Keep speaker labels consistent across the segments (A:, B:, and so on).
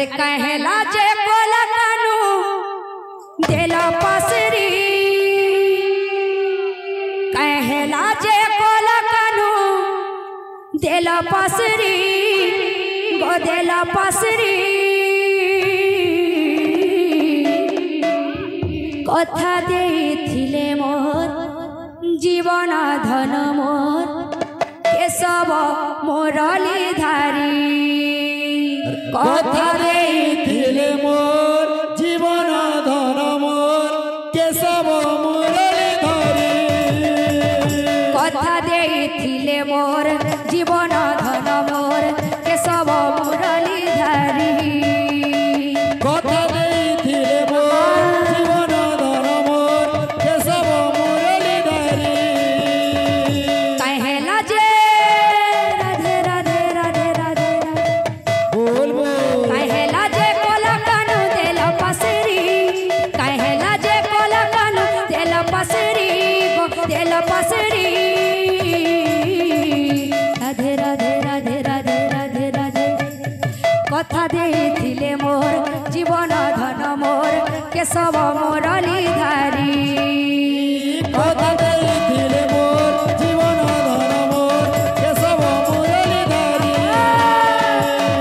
A: अरे कहला जे कोला कानू देला पसरी कहला जे कोला कानू देला पसरी गो देला पसरी कथा देथिले मोर जीवन धन मोर केशव मुरली धारी
B: कथा देथिले मोर जीवन धन मोर केशव मुरली धारी
A: कथा देथिले मोर जीवन धन मोर केशव मुरली धारी
B: कथा देथिले मोर जीवन धन मोर केशव मुरली धारी
A: कहला जे राधे राधे राधे राधे
B: बोल बोल
A: कहला जे कोला कानू देला पसरी कहला जे कोला कानू देला पसरी गो देला पसरी राधे राधे राधे राधे राधे राधे कथा देथिले मोर जीवन धन मोर केशव मुरली धारी
B: कथा देथिले मोर जीवन धन मोर केशव मुरली धारी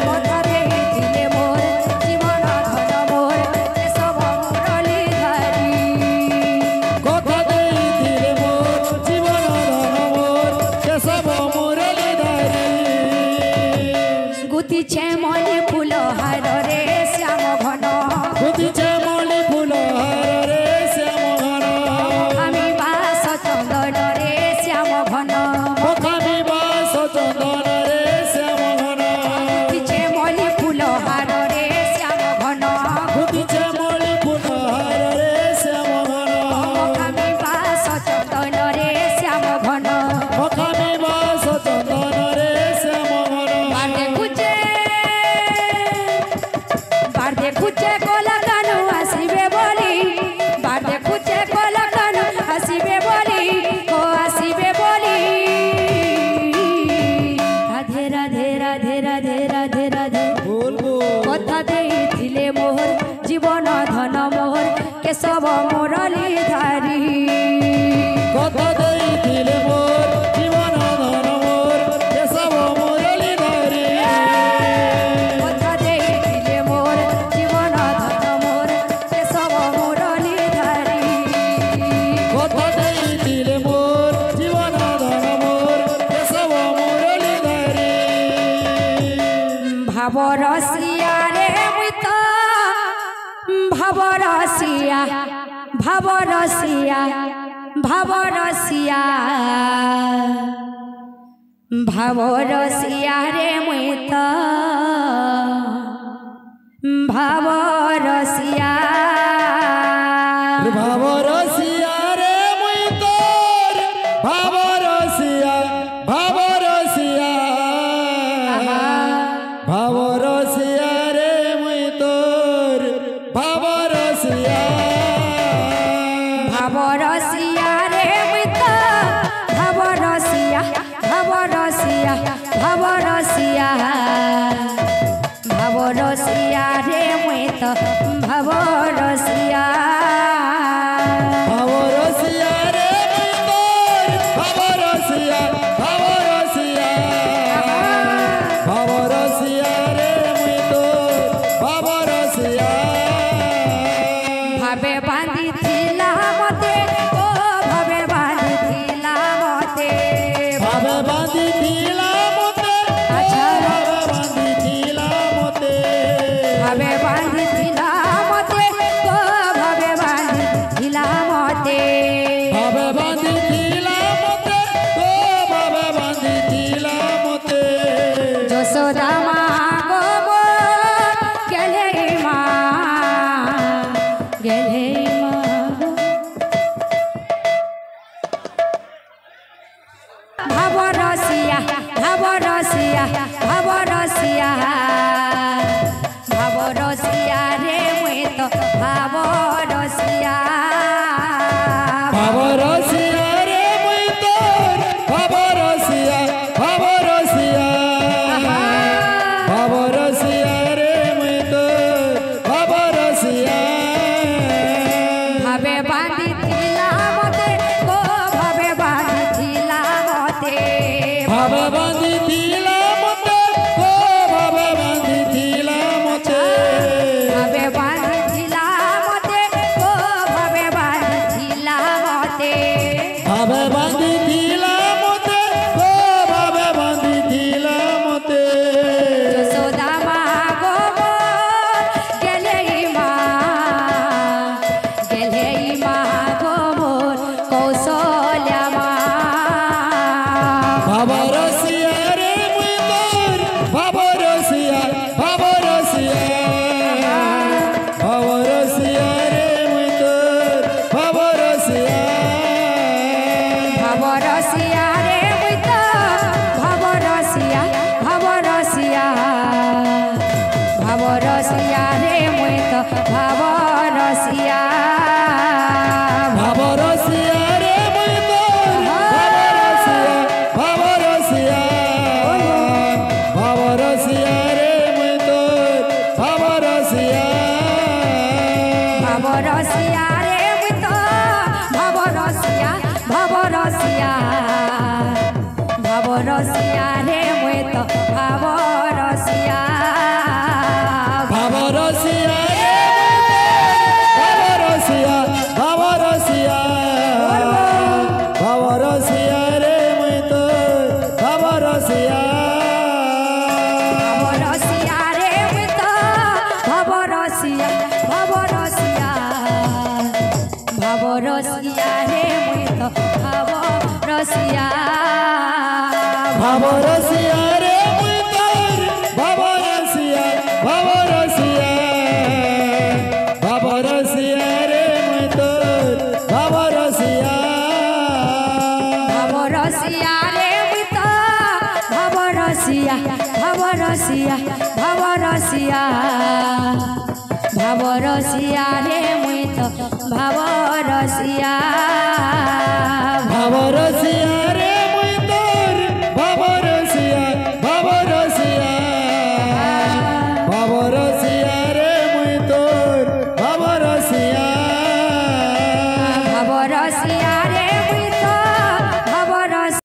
A: कथा देथिले मोर जीवन धन मोर केशव मुरली धारी
B: कथा देथिले मोर जीवन धन मोर केशव मुरली धारी
A: गुतिछे मणि फूल हार रे श्याम घन
B: गुतिछे मणि फूल हार रे श्याम घन
A: আমি বাস চন্দন রে শ্যাম ঘন
B: মুখামি বাস চন্দন রে শ্যাম ঘন
A: গুতিছে মণি ফুল হার রে শ্যাম ঘন
B: গুতিছে মণি ফুল হার রে শ্যাম ঘন
A: আমি বাস চন্দন রে শ্যাম ঘন
B: মুখামি বাস চন্দন রে শ্যাম ঘন
A: বাড়ে খুঁজে কোলা কানু আসিবে বলি বাড়ে খুঁজে কোলা কানু আসিবে বলি ও আসিবে বলি রাধে রাধে রাধে রাধে রাধে রাধে
B: বলবো
A: কথা দেইছিলে মোর জীবন ধন মোর কেশব মুরলি ধারি
B: কথা দেইছিলে মোর জীবন ধন মোর কেশব মুরলি ধারি
A: কথা দেইছিলে মোর জীবন ধন মোর কেশব মুরলি ধারি
B: কথা দেইছিলে মোর জীবন ধন মোর কেশব মুরলি ধারি
A: ভাব রসিয়া রে মুই তো ভাব রসিয়া ভাব রসিয়া ভাব রসিয়া ভাব রসিয়া রে মুই তো ভাব রসিয়া
B: ভাব রসিয়া রে মুই তোর ভাব রসিয়া ভাব রসিয়া ভাব রসিয়া রে মুই তোর ভাব রসিয়া
A: ভাব রসিয়া রে মুই তো ভাব রসিয়া ভাব রসিয়া ভাব রসিয়া ভাব রসিয়া রে মুই তো ভাব রসিয়া
B: ভাব রসিয়া রে মুই তোর ভাব রসিয়া ভাব রসিয়া ভাব রসিয়া রে
A: भाव रसिया रे मुई तो भाव रसिया
B: भाव रसिया रे मुई तो भाव रसिया भाव रसिया रे मुई तो भाव रसिया
A: भाव रसिया रे मुई तो भाव रसिया भाव रसिया भाव रसिया रे मुई तो भाव रसिया
B: भाव रसिया भाव रसिया भाव रसिया रे मुई तो भाव रसिया
A: भाव रसिया रे मुई तो भाव रसिया भाव रसिया भाव रसिया रे मुई तो भाव रसिया
B: भाव रसिया रे मुई तो भाव रसिया भाव रसिया भाव रसिया रे मुई तो भाव रसिया
A: भाव रसिया रे मुई तो भाव रसिया भाव रसिया भाव रसिया भाव रसिया रे